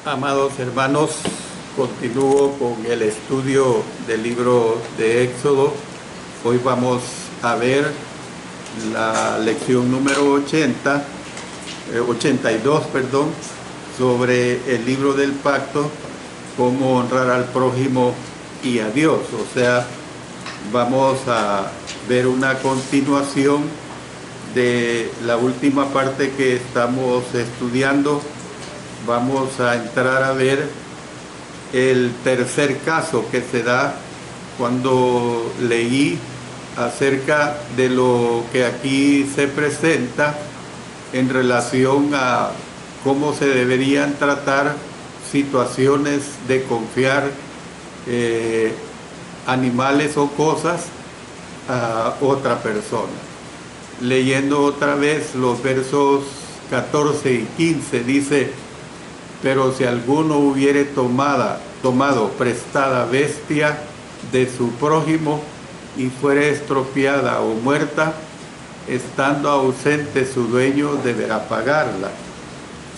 Amados hermanos, continúo con el estudio del libro de Éxodo. Hoy vamos a ver la lección número 82, sobre el libro del pacto, cómo honrar al prójimo y a Dios. O sea, vamos a ver una continuación de la última parte que estamos estudiando. Vamos a entrar a ver el tercer caso que se da cuando leí acerca de lo que aquí se presenta en relación a cómo se deberían tratar situaciones de confiar animales o cosas a otra persona. Leyendo otra vez los versos 14 y 15, dice: pero si alguno hubiere tomado prestada bestia de su prójimo y fuere estropeada o muerta, estando ausente su dueño deberá pagarla.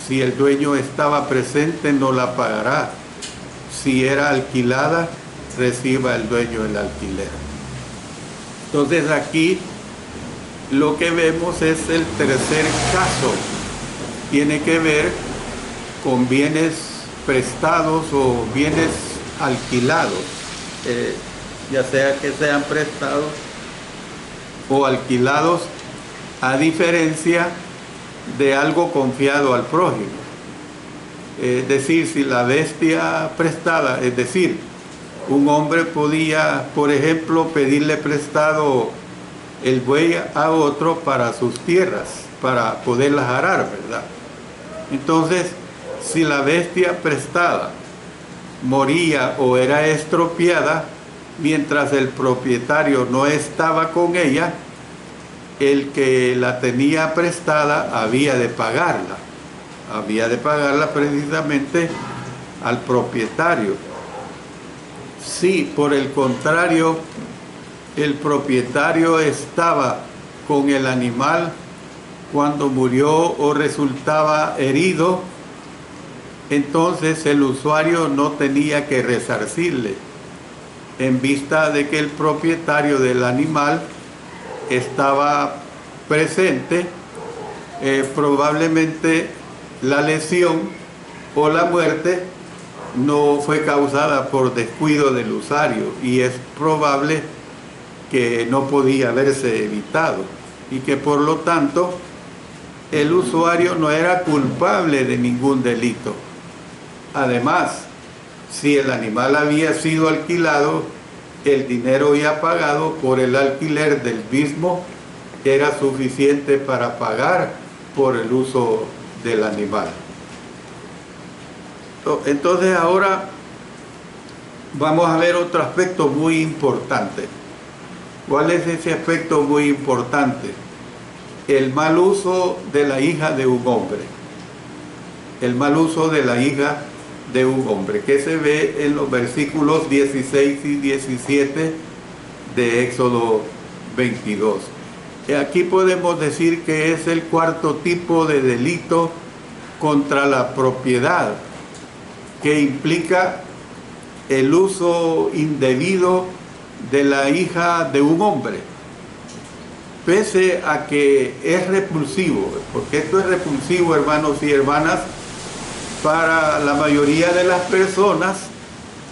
Si el dueño estaba presente, no la pagará. Si era alquilada, reciba el dueño el alquiler. Entonces aquí lo que vemos es el tercer caso. Tiene que ver con bienes prestados o bienes alquilados, ya sea que sean prestados o alquilados, a diferencia de algo confiado al prójimo. Es decir, si la bestia prestada, es decir, un hombre podía, por ejemplo, pedirle prestado el buey a otro para sus tierras, para poderlas arar, ¿verdad? Entonces, si la bestia prestada moría o era estropeada mientras el propietario no estaba con ella, el que la tenía prestada había de pagarla precisamente al propietario. Si por el contrario el propietario estaba con el animal cuando murió o resultaba herido, entonces el usuario no tenía que resarcirle, en vista de que el propietario del animal estaba presente. Probablemente la lesión o la muerte no fue causada por descuido del usuario, y es probable que no podía haberse evitado, y que por lo tanto el usuario no era culpable de ningún delito. Además, si el animal había sido alquilado, el dinero ya pagado por el alquiler del mismo era suficiente para pagar por el uso del animal. Entonces ahora vamos a ver otro aspecto muy importante. ¿Cuál es ese aspecto muy importante? El mal uso de la hija de un hombre. El mal uso de la hija de un hombre, que se ve en los versículos 16 y 17 de Éxodo 22. Aquí podemos decir que es el cuarto tipo de delito contra la propiedad, que implica el uso indebido de la hija de un hombre, pese a que es repulsivo, porque esto es repulsivo, hermanos y hermanas, para la mayoría de las personas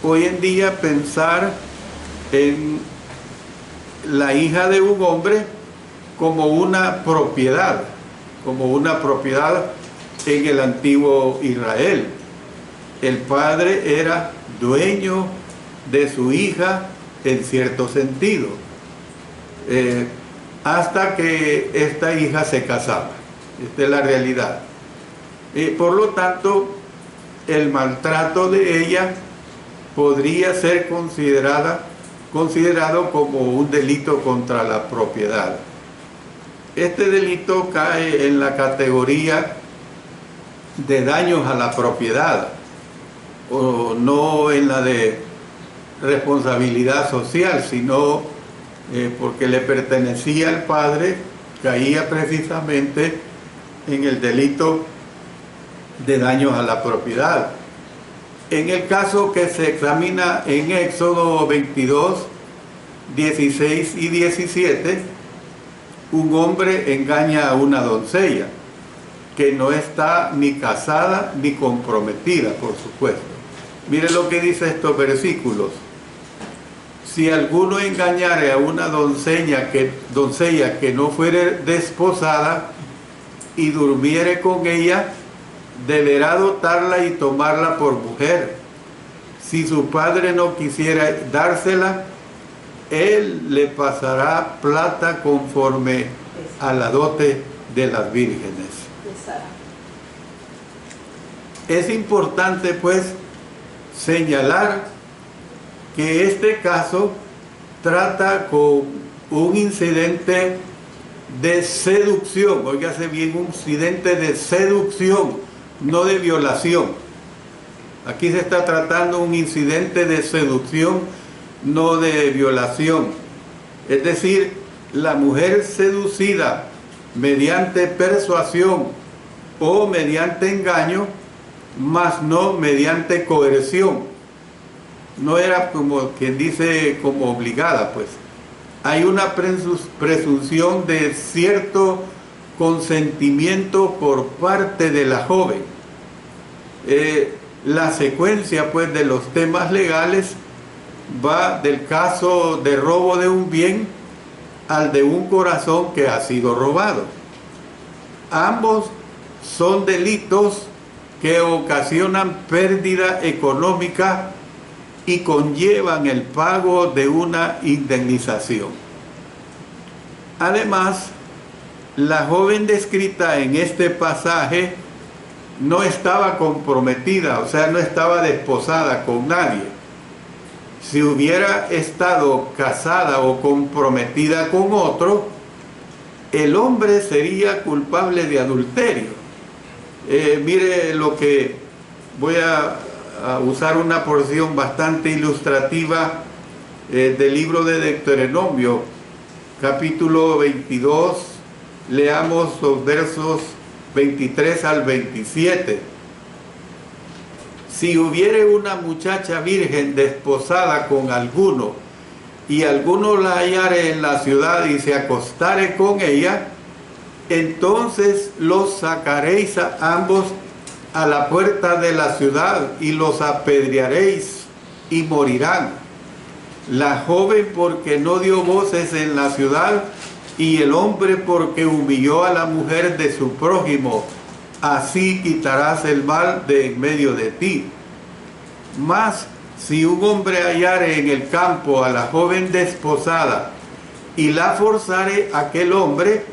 hoy en día pensar en la hija de un hombre como una propiedad en el antiguo Israel. El padre era dueño de su hija en cierto sentido, hasta que esta hija se casaba. Esta es la realidad. Por lo tanto, el maltrato de ella podría ser considerado como un delito contra la propiedad. Este delito cae en la categoría de daños a la propiedad, o no en la de responsabilidad social, sino porque le pertenecía al padre, caía precisamente en el delito de daños a la propiedad. En el caso que se examina en Éxodo 22, 16 y 17, un hombre engaña a una doncella que no está ni casada ni comprometida, por supuesto. Mire lo que dice estos versículos. Si alguno engañare a una doncella que no fuere desposada y durmiere con ella, deberá dotarla y tomarla por mujer. Si su padre no quisiera dársela, él le pasará plata conforme a la dote de las vírgenes. Es importante pues señalar que este caso trata con un incidente de seducción, óigase bien, un incidente de seducción, no de violación. Aquí se está tratando un incidente de seducción, no de violación. Es decir, la mujer seducida mediante persuasión o mediante engaño, mas no mediante coerción. No era como quien dice como obligada, pues. Hay una presunción de cierto consentimiento por parte de la joven. La secuencia, pues, de los temas legales va del caso de robo de un bien al de un corazón que ha sido robado. Ambos son delitos que ocasionan pérdida económica y conllevan el pago de una indemnización. Además, la joven descrita en este pasaje no estaba comprometida, o sea, no estaba desposada con nadie. Si hubiera estado casada o comprometida con otro, el hombre sería culpable de adulterio. Mire lo que voy a usar una porción bastante ilustrativa del libro de Deuteronomio, capítulo 22, leamos los versos 23 al 27. Si hubiere una muchacha virgen desposada con alguno, y alguno la hallare en la ciudad y se acostare con ella, entonces los sacaréis a ambos a la puerta de la ciudad y los apedrearéis y morirán. La joven porque no dio voces en la ciudad y el hombre porque humilló a la mujer de su prójimo. Así quitarás el mal de en medio de ti. Mas si un hombre hallare en el campo a la joven desposada y la forzare aquel hombre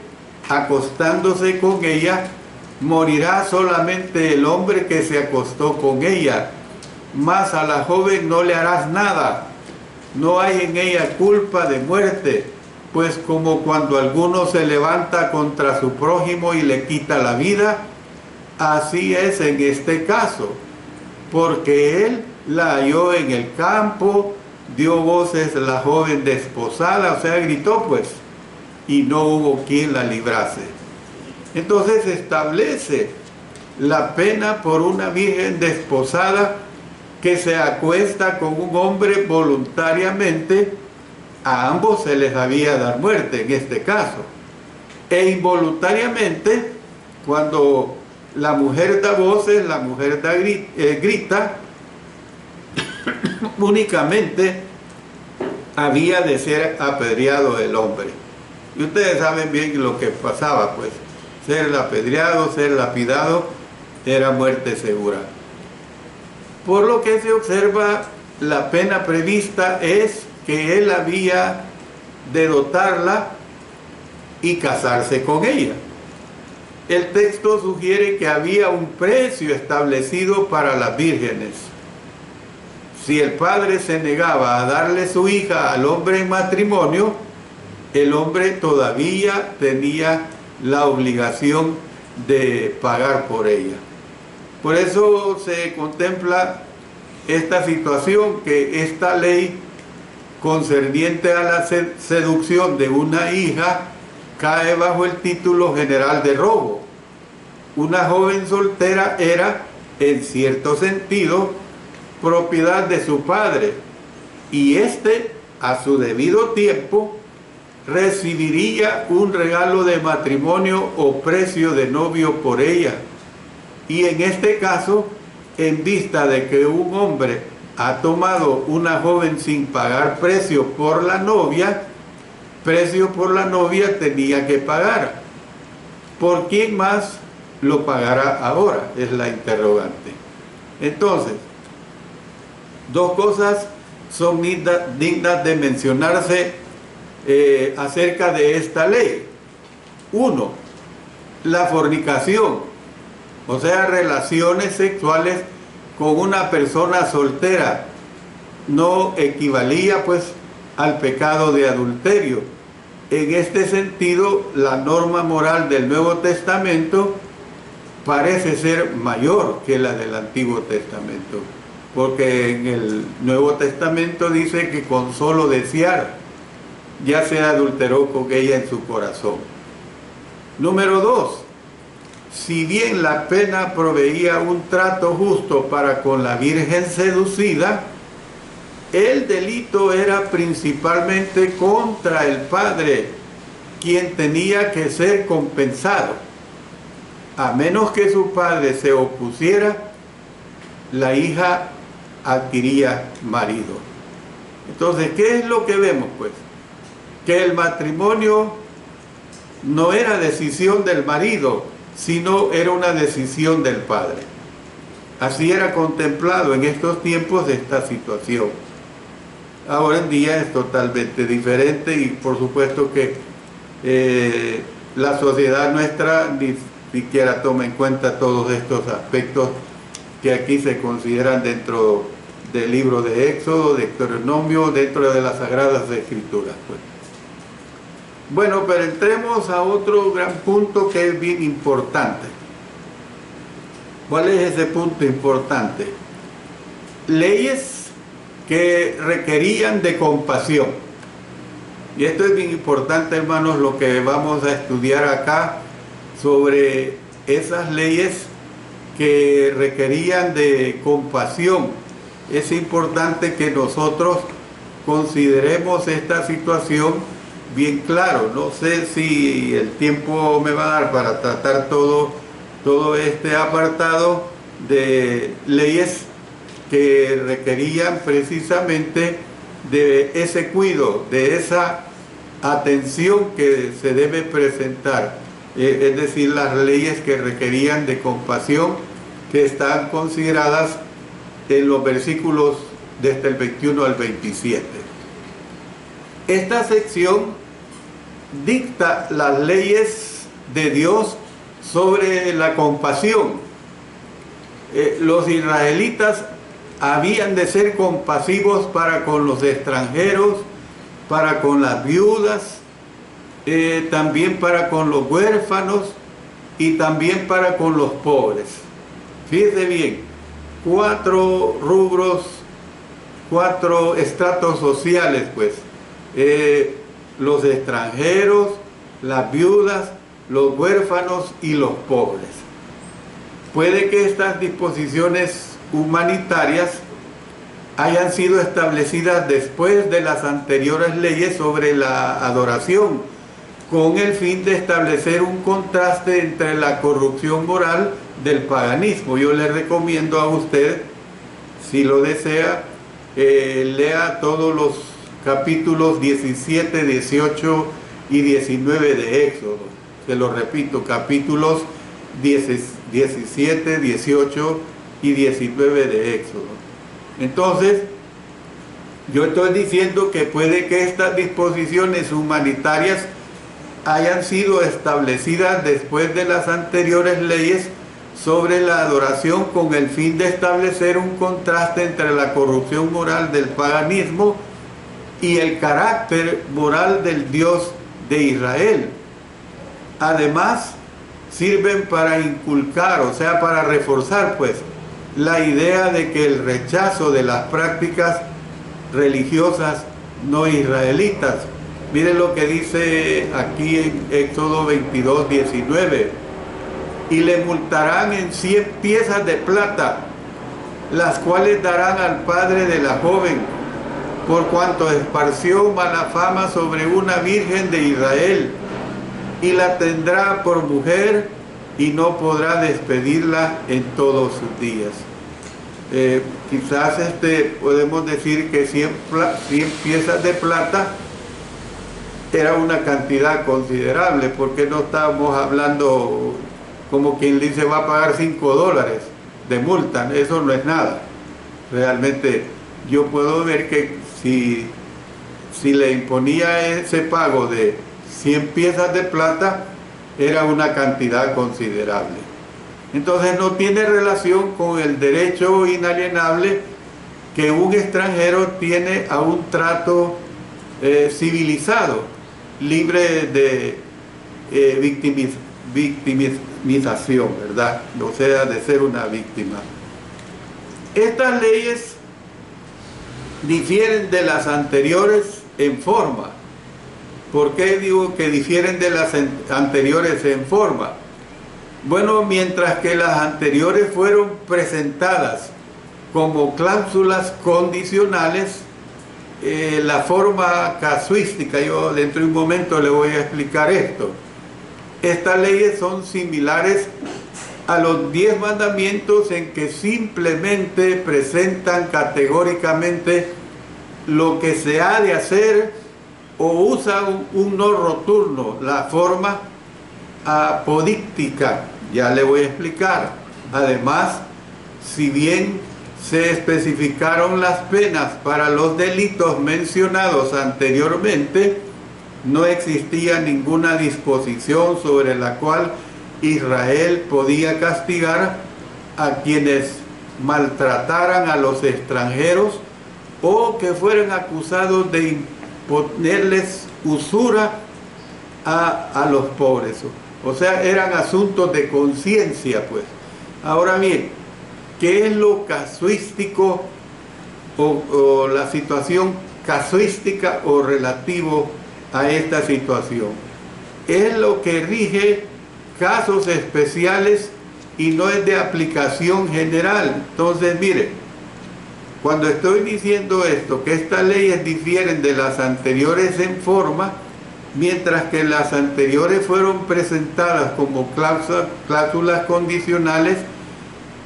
acostándose con ella, morirá solamente el hombre que se acostó con ella, mas a la joven no le harás nada. No hay en ella culpa de muerte, pues como cuando alguno se levanta contra su prójimo y le quita la vida, así es en este caso, porque él la halló en el campo, dio voces la joven desposada, o sea, gritó pues, y no hubo quien la librase. Entonces establece la pena por una virgen desposada que se acuesta con un hombre voluntariamente. A ambos se les había dar muerte en este caso. E involuntariamente, cuando la mujer da voces, la mujer grita, únicamente había de ser apedreado el hombre. Y ustedes saben bien lo que pasaba, pues. Ser apedreado, ser lapidado, era muerte segura. Por lo que se observa, la pena prevista es que él había de dotarla y casarse con ella. El texto sugiere que había un precio establecido para las vírgenes. Si el padre se negaba a darle su hija al hombre en matrimonio, el hombre todavía tenía la obligación de pagar por ella. Por eso se contempla esta situación, que esta ley concerniente a la seducción de una hija cae bajo el título general de robo. Una joven soltera era, en cierto sentido, propiedad de su padre, y éste, a su debido tiempo, recibiría un regalo de matrimonio o precio de novio por ella. Y en este caso, en vista de que un hombre ha tomado una joven sin pagar precio por la novia tenía que pagar. ¿Por quién más lo pagará ahora? Es la interrogante. Entonces, dos cosas son dignas de mencionarse acerca de esta ley. Uno, la fornicación, o sea, relaciones sexuales con una persona soltera, no equivalía pues al pecado de adulterio. En este sentido, la norma moral del Nuevo Testamento parece ser mayor que la del Antiguo Testamento, porque en el Nuevo Testamento dice que con solo desear ya se adulteró con ella en su corazón. Número 2, si bien la pena proveía un trato justo para con la virgen seducida, el delito era principalmente contra el padre, quien tenía que ser compensado. A menos que su padre se opusiera, la hija adquiría marido. Entonces, ¿qué es lo que vemos pues? Que el matrimonio no era decisión del marido, sino era una decisión del padre. Así era contemplado en estos tiempos esta situación. Ahora en día es totalmente diferente y por supuesto que la sociedad nuestra ni siquiera toma en cuenta todos estos aspectos que aquí se consideran dentro del libro de Éxodo, de Deuteronomio, dentro de las Sagradas Escrituras, pues. Bueno, pero entremos a otro gran punto que es bien importante. ¿Cuál es ese punto importante? Leyes que requerían de compasión. Y esto es bien importante, hermanos, lo que vamos a estudiar acá sobre esas leyes que requerían de compasión. Es importante que nosotros consideremos esta situación bien claro. No sé si el tiempo me va a dar para tratar todo este apartado de leyes que requerían precisamente de ese cuidado, de esa atención que se debe presentar, es decir, las leyes que requerían de compasión, que están consideradas en los versículos desde el 21 al 27. Esta sección dicta las leyes de Dios sobre la compasión. Los israelitas habían de ser compasivos para con los extranjeros, para con las viudas, también para con los huérfanos y también para con los pobres. Fíjense bien, 4 rubros, 4 estratos sociales, pues. Los extranjeros, las viudas, los huérfanos y los pobres. Puede que estas disposiciones humanitarias hayan sido establecidas después de las anteriores leyes sobre la adoración, con el fin de establecer un contraste entre la corrupción moral del paganismo. Yo le recomiendo a usted, si lo desea, lea todos los capítulos 17, 18 y 19 de Éxodo. Se lo repito, capítulos 17, 18 y 19 de Éxodo. Entonces, yo estoy diciendo que puede que estas disposiciones humanitarias hayan sido establecidas después de las anteriores leyes sobre la adoración, con el fin de establecer un contraste entre la corrupción moral del paganismo y el carácter moral del Dios de Israel. Además, sirven para inculcar, o sea, para reforzar pues la idea de que el rechazo de las prácticas religiosas no israelitas. Miren lo que dice aquí en Éxodo 22, 19. Y le multarán en 100 piezas de plata las cuales darán al padre de la joven, por cuanto esparció mala fama sobre una virgen de Israel, y la tendrá por mujer y no podrá despedirla en todos sus días. Quizás podemos decir que 100 piezas de plata era una cantidad considerable, porque no estábamos hablando como quien dice va a pagar $5 de multa. Eso no es nada. Realmente yo puedo ver que si le imponía ese pago de 100 piezas de plata, era una cantidad considerable. Entonces no tiene relación con el derecho inalienable que un extranjero tiene a un trato civilizado, libre de victimización, ¿verdad? O sea, de ser una víctima. Estas leyes difieren de las anteriores en forma. ¿Por qué digo que difieren de las anteriores en forma? Bueno, mientras que las anteriores fueron presentadas como cláusulas condicionales, la forma casuística, yo dentro de un momento le voy a explicar esto. Estas leyes son similares a los 10 mandamientos en que simplemente presentan categóricamente lo que se ha de hacer o usan un no rotundo, la forma apodíctica. Ya le voy a explicar. Además, si bien se especificaron las penas para los delitos mencionados anteriormente, no existía ninguna disposición sobre la cual Israel podía castigar a quienes maltrataran a los extranjeros o que fueran acusados de imponerles usura a los pobres. O sea, eran asuntos de conciencia, pues. Ahora bien, ¿qué es lo casuístico o la situación casuística o relativo a esta situación? Es lo que rige casos especiales y no es de aplicación general. Entonces, mire, cuando estoy diciendo esto, que estas leyes difieren de las anteriores en forma, mientras que las anteriores fueron presentadas como cláusulas condicionales,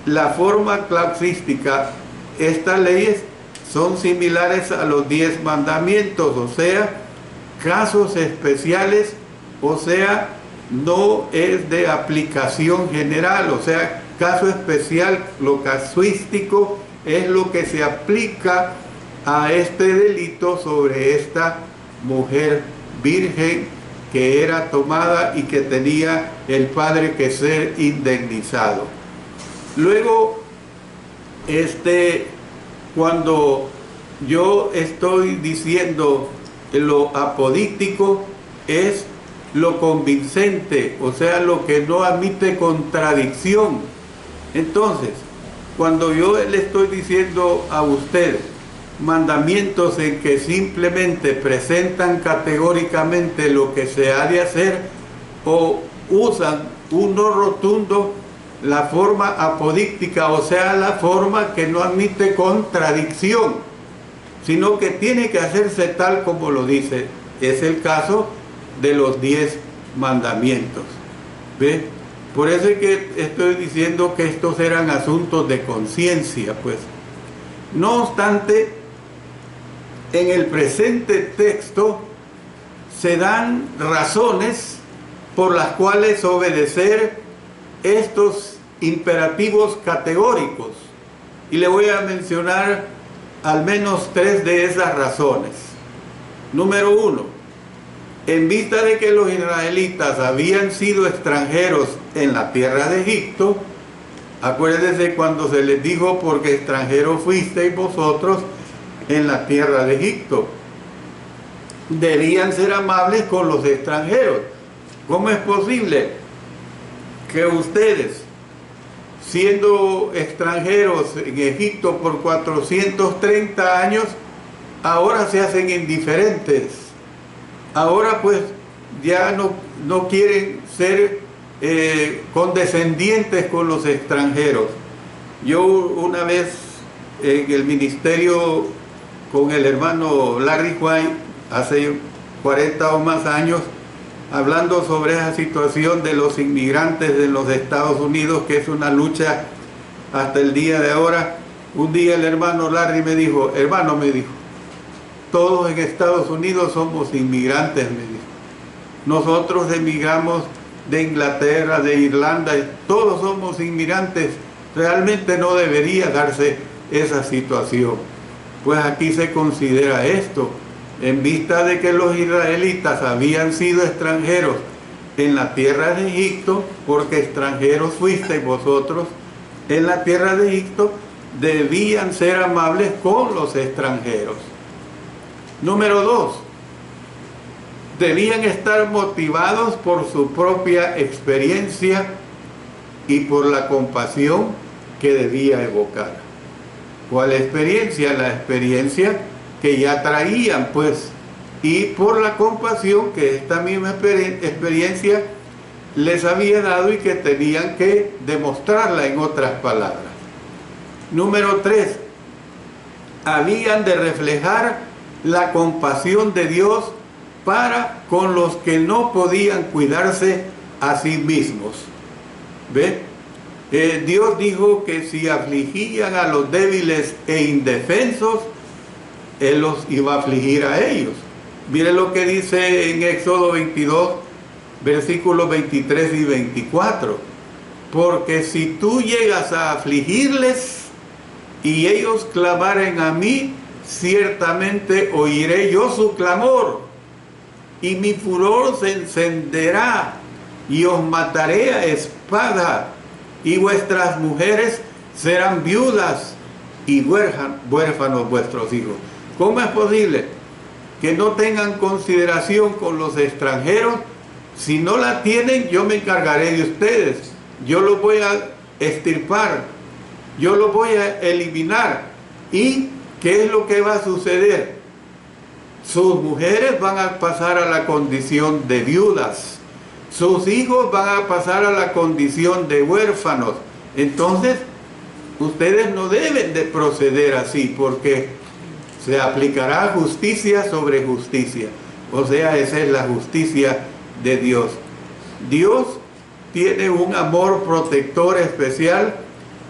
la forma casuística, estas leyes son similares a los 10 mandamientos, o sea, casos especiales, o sea, no es de aplicación general, o sea, caso especial, lo casuístico es lo que se aplica a este delito sobre esta mujer virgen que era tomada y que tenía el padre que ser indemnizado. Luego, cuando yo estoy diciendo lo apodíctico, es lo convincente, o sea, lo que no admite contradicción. Entonces, cuando yo le estoy diciendo a usted mandamientos en que simplemente presentan categóricamente lo que se ha de hacer o usan un no rotundo, la forma apodíctica, o sea, la forma que no admite contradicción, sino que tiene que hacerse tal como lo dice. Es el caso de los 10 mandamientos. ¿Ve? Por eso es que estoy diciendo que estos eran asuntos de conciencia, pues. No obstante, en el presente texto se dan razones por las cuales obedecer estos imperativos categóricos. Y le voy a mencionar al menos 3 de esas razones. Número 1. En vista de que los israelitas habían sido extranjeros en la tierra de Egipto, acuérdense cuando se les dijo, porque extranjeros fuisteis vosotros en la tierra de Egipto. Debían ser amables con los extranjeros. ¿Cómo es posible que ustedes, siendo extranjeros en Egipto por 430 años, ahora se hacen indiferentes? Ahora pues ya no quieren ser condescendientes con los extranjeros. Yo una vez en el ministerio con el hermano Larry White hace 40 o más años, hablando sobre esa situación de los inmigrantes de los Estados Unidos, que es una lucha hasta el día de ahora. Un día el hermano Larry me dijo, hermano, me dijo, todos en Estados Unidos somos inmigrantes, me dijo. Nosotros emigramos de Inglaterra, de Irlanda, todos somos inmigrantes. Realmente no debería darse esa situación. Pues aquí se considera esto, en vista de que los israelitas habían sido extranjeros en la tierra de Egipto, porque extranjeros fuisteis vosotros en la tierra de Egipto, debían ser amables con los extranjeros. Número 2, debían estar motivados por su propia experiencia y por la compasión que debía evocar. ¿Cuál experiencia? La experiencia que ya traían, pues, y por la compasión que esta misma experiencia les había dado y que tenían que demostrarla, en otras palabras. Número 3, habían de reflejar la compasión de Dios para con los que no podían cuidarse a sí mismos. ¿Ve? Dios dijo que si afligían a los débiles e indefensos, Él los iba a afligir a ellos. Mire lo que dice en Éxodo 22, versículos 23 y 24. Porque si tú llegas a afligirles y ellos clamaren a mí, ciertamente oiré yo su clamor, y mi furor se encenderá, y os mataré a espada, y vuestras mujeres serán viudas, y huérfanos vuestros hijos. ¿Cómo es posible que no tengan consideración con los extranjeros? Si no la tienen, yo me encargaré de ustedes. Yo los voy a extirpar, yo los voy a eliminar. ¿Y qué es lo que va a suceder? Sus mujeres van a pasar a la condición de viudas, sus hijos van a pasar a la condición de huérfanos. Entonces, ustedes no deben de proceder así, porque se aplicará justicia sobre justicia. O sea, esa es la justicia de Dios. Dios tiene un amor protector especial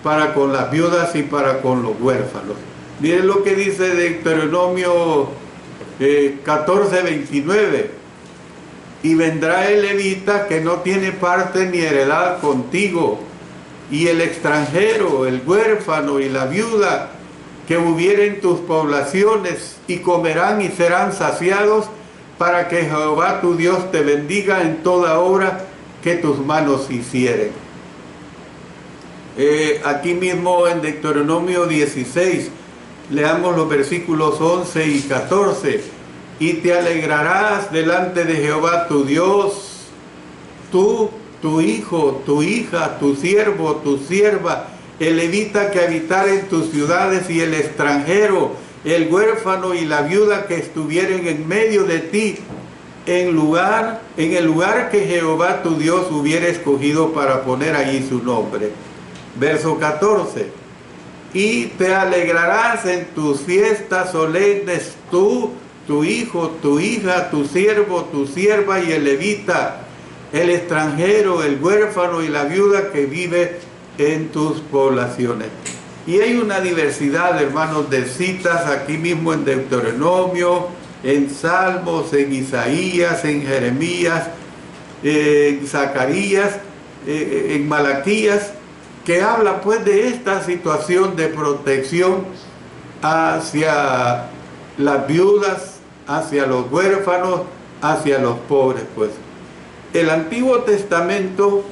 para con las viudas y para con los huérfanos. Miren lo que dice Deuteronomio 14:29. Y vendrá el levita que no tiene parte ni heredad contigo, y el extranjero, el huérfano y la viuda que hubiere en tus poblaciones, y comerán y serán saciados, para que Jehová tu Dios te bendiga en toda obra que tus manos hicieren. Aquí mismo en Deuteronomio 16, leamos los versículos 11 y 14. Y te alegrarás delante de Jehová tu Dios, tú, tu hijo, tu hija, tu siervo, tu sierva, el levita que habitare en tus ciudades, y el extranjero, el huérfano y la viuda que estuvieren en medio de ti, en el lugar que Jehová tu Dios hubiera escogido para poner allí su nombre. Verso 14. Y te alegrarás en tus fiestas solemnes, tú, tu hijo, tu hija, tu siervo, tu sierva y el levita, el extranjero, el huérfano y la viuda que vive en tus poblaciones. Y hay una diversidad, hermanos, de citas aquí mismo en Deuteronomio, en Salmos, en Isaías, en Jeremías, en Zacarías, en Malaquías, que habla pues de esta situación de protección hacia las viudas, hacia los huérfanos, hacia los pobres, pues. El Antiguo Testamento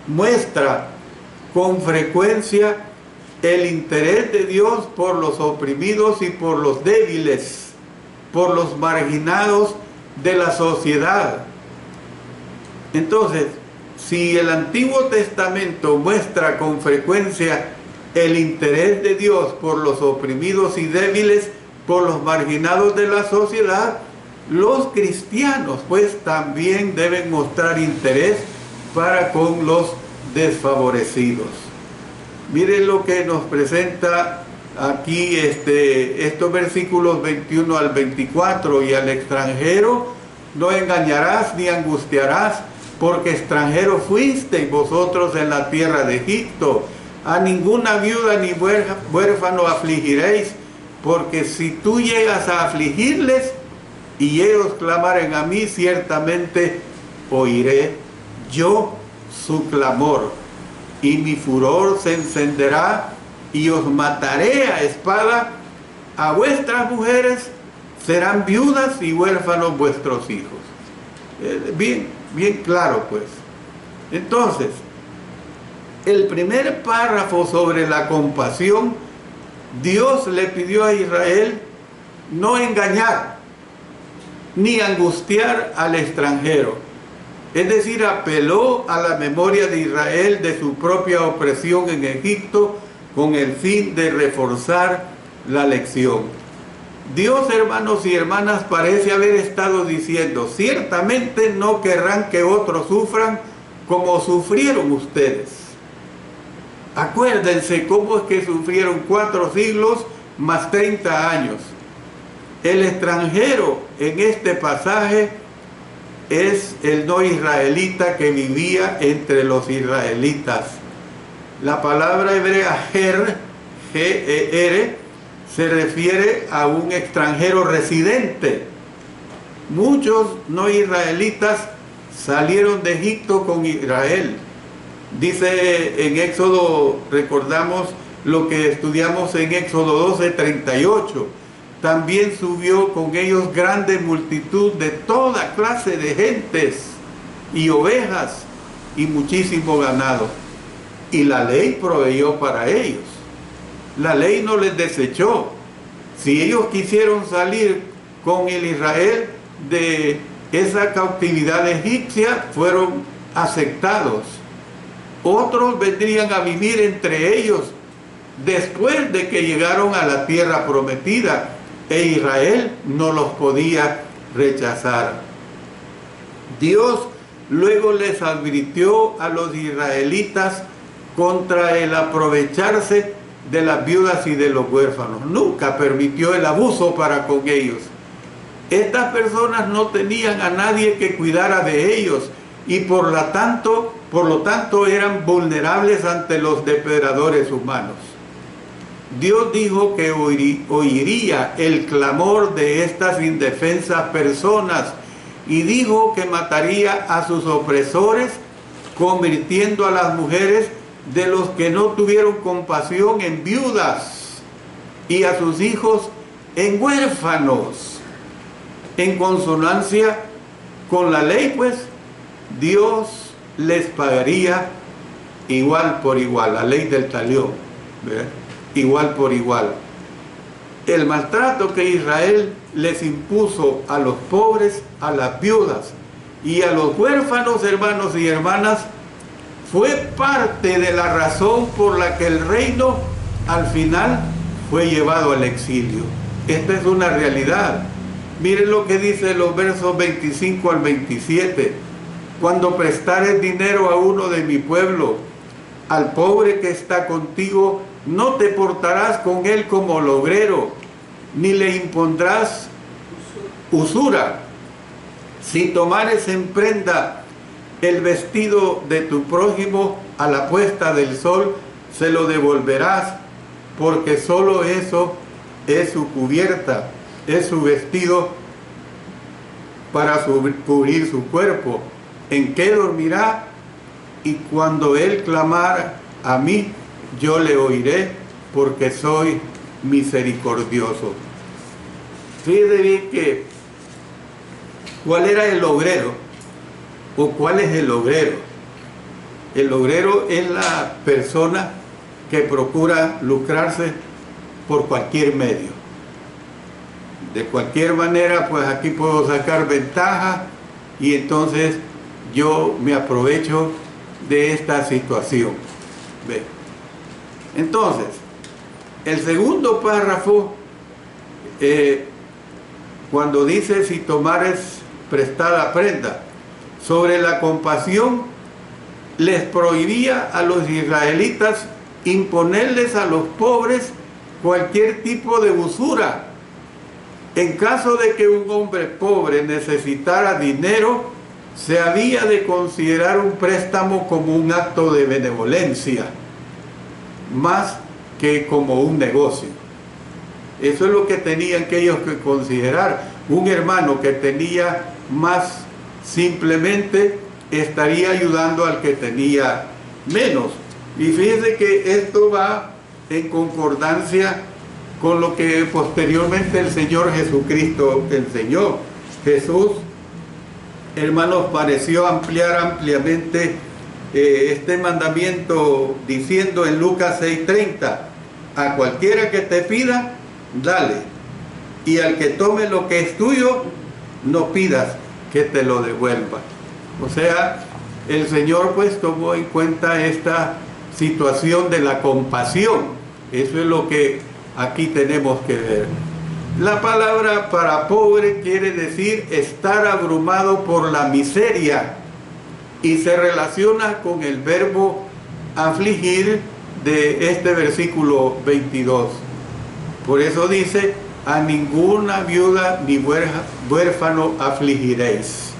muestra con frecuencia el interés de Dios por los oprimidos y por los débiles, por los marginados de la sociedad. Entonces, si el Antiguo Testamento muestra con frecuencia el interés de Dios por los oprimidos y débiles, por los marginados de la sociedad, los cristianos pues también deben mostrar interés para con los desfavorecidos. Miren lo que nos presenta aquí estos versículos 21 al 24, y al extranjero no engañarás ni angustiarás, porque extranjero fuisteis vosotros en la tierra de Egipto. A ninguna viuda ni huérfano afligiréis, porque si tú llegas a afligirles y ellos clamaren a mí, ciertamente oiré yo su clamor, y mi furor se encenderá, y os mataré a espada. A vuestras mujeres serán viudas y huérfanos vuestros hijos. Bien claro, pues. Entonces, el primer párrafo sobre la compasión, Dios le pidió a Israel no engañar ni angustiar al extranjero. Es decir, apeló a la memoria de Israel de su propia opresión en Egipto con el fin de reforzar la lección. Dios, hermanos y hermanas, parece haber estado diciendo: ciertamente no querrán que otros sufran como sufrieron ustedes. Acuérdense cómo es que sufrieron 4 siglos más 30 años. El extranjero en este pasaje es el no israelita que vivía entre los israelitas. La palabra hebrea ger, G-E-R, se refiere a un extranjero residente. Muchos no israelitas salieron de Egipto con Israel. Dice en Éxodo, recordamos lo que estudiamos en Éxodo 12:38. También subió con ellos grande multitud de toda clase de gentes y ovejas y muchísimo ganado. Y la ley proveyó para ellos. La ley no les desechó. Si ellos quisieron salir con el Israel de esa cautividad egipcia, fueron aceptados. Otros vendrían a vivir entre ellos después de que llegaron a la tierra prometida, e Israel no los podía rechazar. Dios luego les advirtió a los israelitas contra el aprovecharse de las viudas y de los huérfanos. Nunca permitió el abuso para con ellos. Estas personas no tenían a nadie que cuidara de ellos, y por lo tanto eran vulnerables ante los depredadores humanos. Dios dijo que oiría el clamor de estas indefensas personas, y dijo que mataría a sus opresores, convirtiendo a las mujeres de los que no tuvieron compasión en viudas, y a sus hijos en huérfanos. En consonancia con la ley, pues, Dios les pagaría igual por igual, la ley del talión, ¿verdad? Igual por igual. El maltrato que Israel les impuso a los pobres, a las viudas y a los huérfanos, hermanos y hermanas, fue parte de la razón por la que el reino al final fue llevado al exilio. Esta es una realidad. Miren lo que dice los versos 25 al 27. Cuando prestares dinero a uno de mi pueblo, al pobre que está contigo, no te portarás con él como logrero, ni le impondrás usura. Si tomares en prenda el vestido de tu prójimo a la puesta del sol, se lo devolverás, porque solo eso es su cubierta, es su vestido para cubrir su cuerpo. ¿En qué dormirá? Y cuando él clamara a mí, yo le oiré, porque soy misericordioso. Fíjate bien que, ¿cuál era el obrero? ¿O cuál es el obrero? El obrero es la persona que procura lucrarse por cualquier medio. De cualquier manera, pues aquí puedo sacar ventaja, y entonces yo me aprovecho de esta situación. ¿Ve? Entonces, el segundo párrafo, cuando dice si tomares prestada prenda, sobre la compasión, les prohibía a los israelitas imponerles a los pobres cualquier tipo de usura. En caso de que un hombre pobre necesitara dinero, se había de considerar un préstamo como un acto de benevolencia, más que como un negocio. Eso es lo que tenían que ellos que considerar. Un hermano que tenía más, simplemente estaría ayudando al que tenía menos. Y fíjense que esto va en concordancia con lo que posteriormente el Señor Jesucristo enseñó. Jesús, hermanos, pareció ampliar ampliamente este mandamiento diciendo en Lucas 6:30, a cualquiera que te pida, dale, y al que tome lo que es tuyo, no pidas que te lo devuelva. O sea, el Señor pues tomó en cuenta esta situación de la compasión. Eso es lo que aquí tenemos que ver. La palabra para pobre quiere decir estar abrumado por la miseria y se relaciona con el verbo afligir de este versículo 22. Por eso dice, a ninguna viuda ni huérfano afligiréis.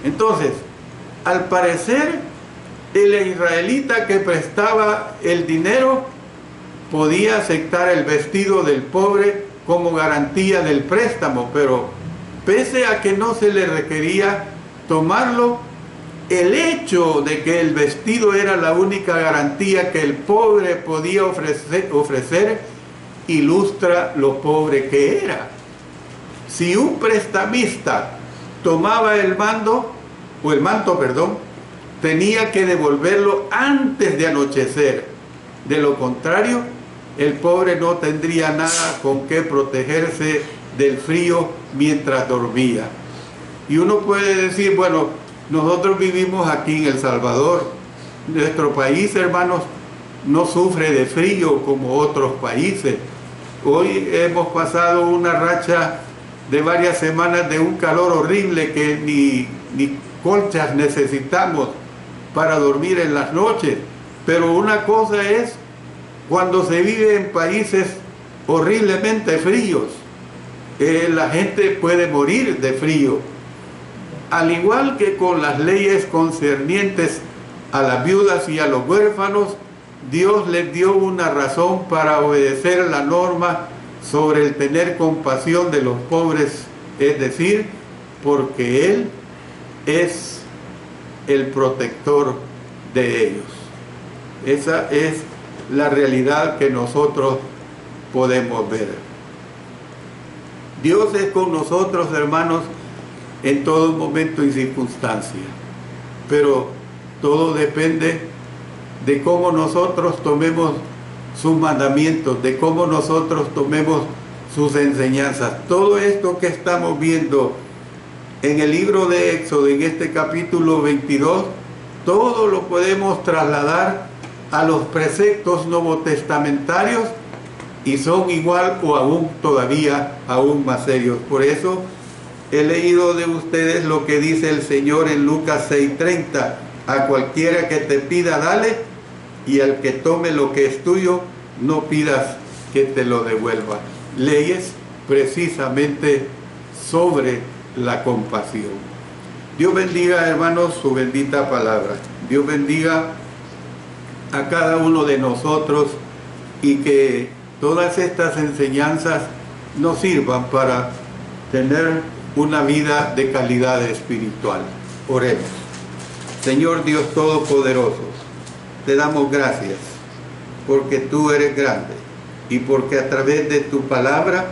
Entonces, al parecer, el israelita que prestaba el dinero podía aceptar el vestido del pobre como garantía del préstamo, pero pese a que no se le requería tomarlo, el hecho de que el vestido era la única garantía que el pobre podía ofrecer ilustra lo pobre que era. Si un prestamista tomaba el manto, tenía que devolverlo antes de anochecer. De lo contrario, el pobre no tendría nada con qué protegerse del frío mientras dormía. Y uno puede decir, bueno, nosotros vivimos aquí en El Salvador. Nuestro país, hermanos, no sufre de frío como otros países. Hoy hemos pasado una racha de varias semanas de un calor horrible que ni colchas necesitamos para dormir en las noches. Pero una cosa es cuando se vive en países horriblemente fríos. La gente puede morir de frío. Al igual que con las leyes concernientes a las viudas y a los huérfanos, Dios les dio una razón para obedecer la norma sobre el tener compasión de los pobres, es decir, porque Él es el protector de ellos. Esa es la realidad que nosotros podemos ver. Dios es con nosotros, hermanos, en todo momento y circunstancia, pero todo depende de cómo nosotros tomemos sus mandamientos, de cómo nosotros tomemos sus enseñanzas. Todo esto que estamos viendo en el libro de Éxodo, en este capítulo 22, todo lo podemos trasladar a los preceptos novotestamentarios y son igual o aún todavía aún más serios. Por eso he leído de ustedes lo que dice el Señor en Lucas 6:30, a cualquiera que te pida dale, y al que tome lo que es tuyo no pidas que te lo devuelva. Leyes precisamente sobre la compasión. Dios bendiga, hermanos, su bendita palabra. Dios bendiga a cada uno de nosotros y que todas estas enseñanzas nos sirvan para tener una vida de calidad espiritual. Oremos. Señor Dios Todopoderoso, te damos gracias porque tú eres grande y porque a través de tu palabra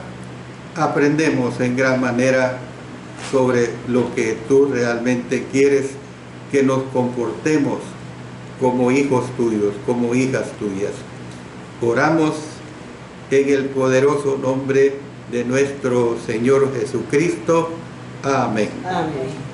aprendemos en gran manera sobre lo que tú realmente quieres que nos comportemos como hijos tuyos, como hijas tuyas. Oramos en el poderoso nombre de nuestro Señor Jesucristo. Amén. Amén.